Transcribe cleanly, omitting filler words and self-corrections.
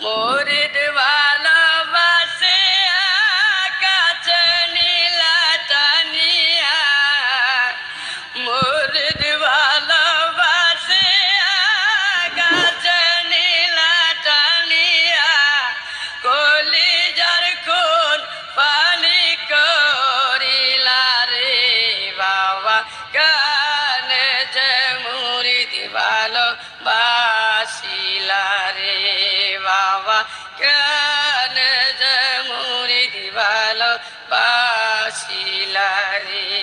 মুরিদ ভালোবাসে কাছে নীলা টানিয়া, মুরিদ ভালোবাসে কাছে নীলা টানিয়া, কলিজার খুন পানি করিলা রে বাবা, কানে যে মুরিদ ভালোবাসিলা রে বাবা, কানে যে মুরিদ ভালোবাসিলা রে।